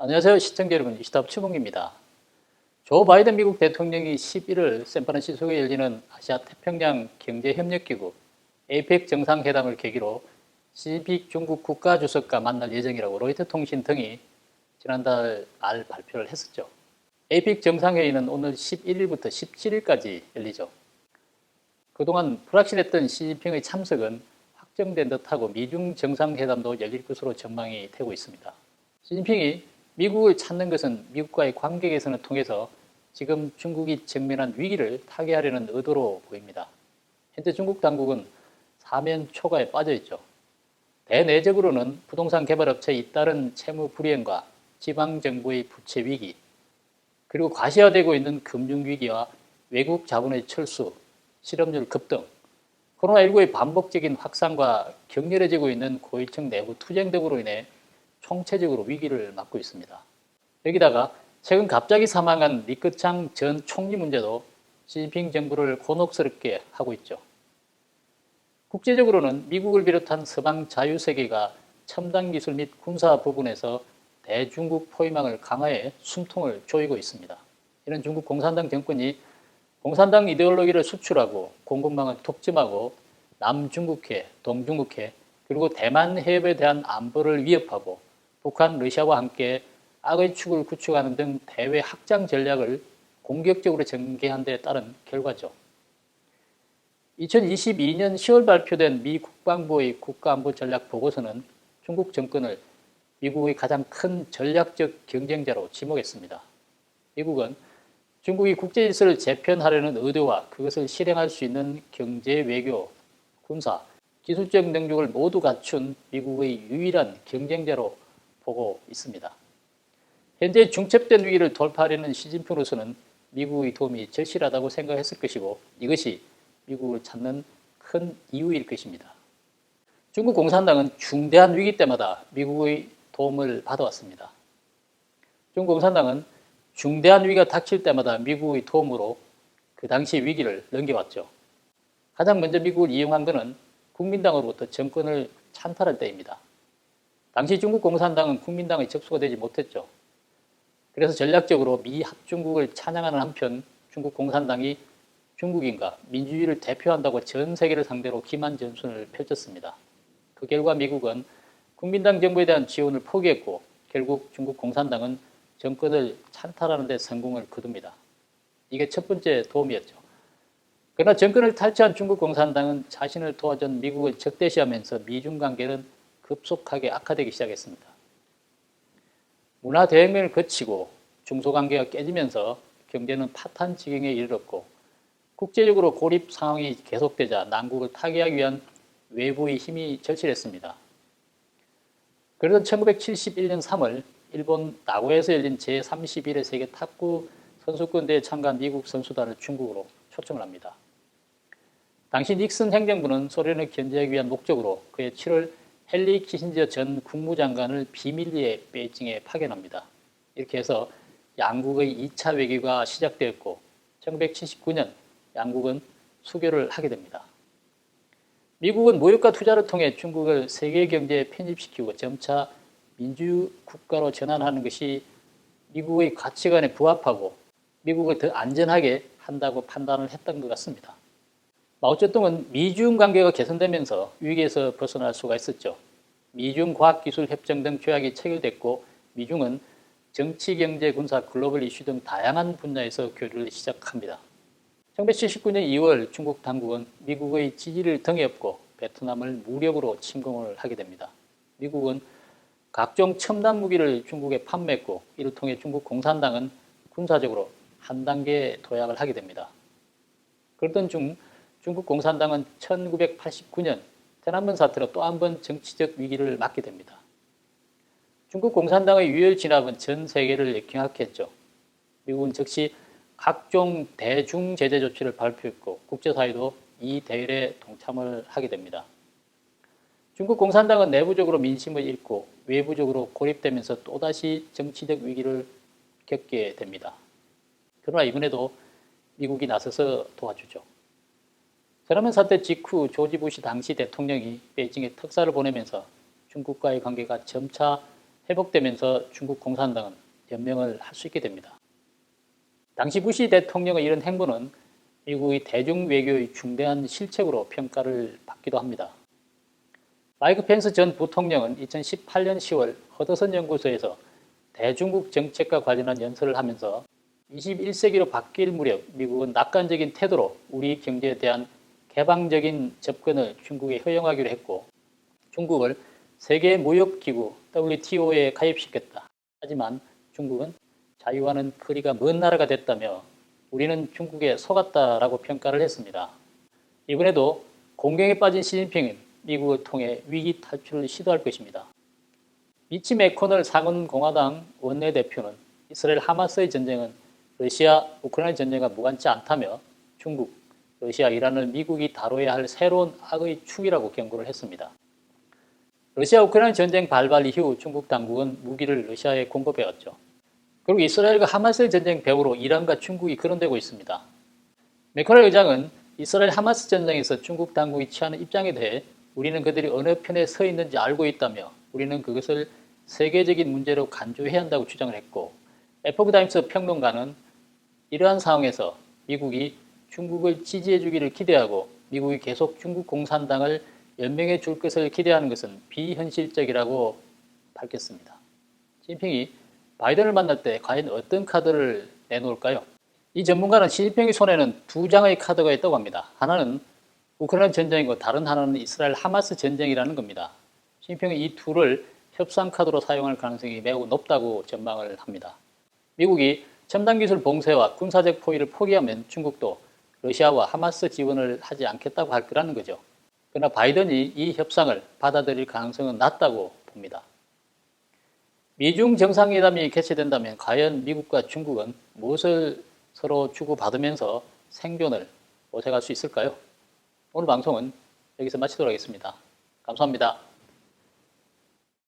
안녕하세요. 시청자 여러분, 이시답 최봉기입니다. 조 바이든 미국 대통령이 11월 샌프란시스코에 열리는 아시아 태평양 경제협력기구 APEC 정상회담을 계기로 시진핑 중국 국가주석과 만날 예정이라고 로이터 통신 등이 지난달 말 발표를 했었죠. APEC 정상회의는 오늘 11일부터 17일까지 열리죠. 그동안 불확실했던 시진핑의 참석은 확정된 듯하고 미중 정상회담도 열릴 것으로 전망이 되고 있습니다. 시진핑이 미국을 찾는 것은 미국과의 관계 개선을 통해서 지금 중국이 직면한 위기를 타개하려는 의도로 보입니다. 현재 중국 당국은 사면 초과에 빠져 있죠. 대내적으로는 부동산 개발업체에 잇따른 채무 불이행과 지방정부의 부채 위기, 그리고 과시화되고 있는 금융위기와 외국 자본의 철수, 실업률 급등, 코로나19의 반복적인 확산과 격렬해지고 있는 고위층 내부 투쟁 등으로 인해 총체적으로 위기를 맞고 있습니다. 여기다가 최근 갑자기 사망한 리커창 전 총리 문제도 시진핑 정부를 곤혹스럽게 하고 있죠. 국제적으로는 미국을 비롯한 서방 자유세계가 첨단 기술 및 군사 부분에서 대중국 포위망을 강화해 숨통을 조이고 있습니다. 이런 중국 공산당 정권이 공산당 이데올로기를 수출하고 공급망을 독점하고 남중국해, 동중국해, 그리고 대만 해협에 대한 안보를 위협하고 북한, 러시아와 함께 악의 축을 구축하는 등 대외 확장 전략을 공격적으로 전개한 데 따른 결과죠. 2022년 10월 발표된 미 국방부의 국가안보 전략 보고서는 중국 정권을 미국의 가장 큰 전략적 경쟁자로 지목했습니다. 미국은 중국이 국제 질서를 재편하려는 의도와 그것을 실행할 수 있는 경제, 외교, 군사, 기술적 능력을 모두 갖춘 미국의 유일한 경쟁자로 보고 있습니다. 현재 중첩된 위기를 돌파하려는 시진핑으로서는 미국의 도움이 절실하다고 생각했을 것이고 이것이 미국을 찾는 큰 이유일 것입니다. 중국 공산당은 중대한 위기 때마다 미국의 도움을 받아왔습니다. 중국 공산당은 중대한 위기가 닥칠 때마다 미국의 도움으로 그 당시 위기를 넘겨왔죠. 가장 먼저 미국을 이용한 것은 국민당으로부터 정권을 찬탈할 때입니다. 당시 중국 공산당은 국민당의 적수가 되지 못했죠. 그래서 전략적으로 미 합중국을 찬양하는 한편 중국 공산당이 중국인과 민주주의를 대표한다고 전 세계를 상대로 기만 전순을 펼쳤습니다. 그 결과 미국은 국민당 정부에 대한 지원을 포기했고 결국 중국 공산당은 정권을 찬탈하는 데 성공을 거둡니다. 이게 첫 번째 도움이었죠. 그러나 정권을 탈취한 중국 공산당은 자신을 도와준 미국을 적대시하면서 미중 관계는 급속하게 악화되기 시작했습니다. 문화 대혁명을 거치고 중소관계가 깨지면서 경제는 파탄 지경에 이르렀고 국제적으로 고립 상황이 계속되자 난국을 타개하기 위한 외부의 힘이 절실했습니다. 그러던 1971년 3월 일본 나고야에서 열린 제31회 세계 탁구 선수권 대회에 참가한 미국 선수단을 중국으로 초청을 합니다. 당시 닉슨 행정부는 소련을 견제하기 위한 목적으로 그해 7월 헨리 키신저 전 국무장관을 비밀리에 베이징에 파견합니다. 이렇게 해서 양국의 2차 외교가 시작되었고 1979년 양국은 수교를 하게 됩니다. 미국은 무역과 투자를 통해 중국을 세계 경제에 편입시키고 점차 민주국가로 전환하는 것이 미국의 가치관에 부합하고 미국을 더 안전하게 한다고 판단을 했던 것 같습니다. 마오쩌둥은 미중 관계가 개선되면서 위기에서 벗어날 수가 있었죠. 미중 과학기술협정 등 조약이 체결됐고 미중은 정치, 경제, 군사, 글로벌 이슈 등 다양한 분야에서 교류를 시작합니다. 1979년 2월 중국 당국은 미국의 지지를 등에 업고 베트남을 무력으로 침공을 하게 됩니다. 미국은 각종 첨단 무기를 중국에 판매했고 이를 통해 중국 공산당은 군사적으로 한 단계 도약을 하게 됩니다. 그러던 중 중국 공산당은 1989년天安문 사태로 또 한 번 정치적 위기를 맞게 됩니다. 중국 공산당의 유혈 진압은 전 세계를 역경하게 했죠. 미국은 즉시 각종 대중 제재 조치를 발표했고 국제사회도 이 대열에 동참을 하게 됩니다. 중국 공산당은 내부적으로 민심을 잃고 외부적으로 고립되면서 또다시 정치적 위기를 겪게 됩니다. 그러나 이번에도 미국이 나서서 도와주죠.天安문 사태 직후 조지 부시 당시 대통령이 베이징에 특사를 보내면서 중국과의 관계가 점차 회복되면서 중국 공산당은 연명을 할 수 있게 됩니다. 당시 부시 대통령의 이런 행보는 미국의 대중 외교의 중대한 실책으로 평가를 받기도 합니다. 마이크 펜스 전 부통령은 2018년 10월 허드슨 연구소에서 대중국 정책과 관련한 연설을 하면서 21세기로 바뀔 무렵 미국은 낙관적인 태도로 우리 경제에 대한 개방적인 접근을 중국에 허용하기로 했고 중국을 세계무역기구 WTO에 가입시켰다. 하지만 중국은 자유와는 거리가 먼 나라가 됐다며 우리는 중국에 속았다라고 평가를 했습니다. 이번에도 공경에 빠진 시진핑은 미국을 통해 위기 탈출을 시도할 것입니다. 미치 매코널 상원공화당 원내대표는 이스라엘 하마스의 전쟁은 러시아 우크라이나 전쟁과 무관치 않다며 중국, 러시아, 이란을 미국이 다뤄야 할 새로운 악의 축이라고 경고를 했습니다. 러시아 우크라이나 전쟁 발발 이후 중국 당국은 무기를 러시아에 공급해왔죠. 그리고 이스라엘과 하마스의 전쟁 배후로 이란과 중국이 거론되고 있습니다. 매코널 의장은 이스라엘 하마스 전쟁에서 중국 당국이 취하는 입장에 대해 우리는 그들이 어느 편에 서 있는지 알고 있다며 우리는 그것을 세계적인 문제로 간주해야 한다고 주장을 했고 에포크타임스 평론가는 이러한 상황에서 미국이 중국을 지지해 주기를 기대하고 미국이 계속 중국 공산당을 연명해 줄 것을 기대하는 것은 비현실적이라고 밝혔습니다. 시진핑이 바이든을 만날 때 과연 어떤 카드를 내놓을까요? 이 전문가는 시진핑의 손에는 두 장의 카드가 있다고 합니다. 하나는 우크라이나 전쟁이고 다른 하나는 이스라엘 하마스 전쟁이라는 겁니다. 시진핑은 이 둘을 협상 카드로 사용할 가능성이 매우 높다고 전망을 합니다. 미국이 첨단 기술 봉쇄와 군사적 포위를 포기하면 중국도 러시아와 하마스 지원을 하지 않겠다고 할 거라는 거죠. 그러나 바이든이 이 협상을 받아들일 가능성은 낮다고 봅니다. 미중 정상회담이 개최된다면 과연 미국과 중국은 무엇을 서로 주고받으면서 생존을 모색할 수 있을까요? 오늘 방송은 여기서 마치도록 하겠습니다. 감사합니다.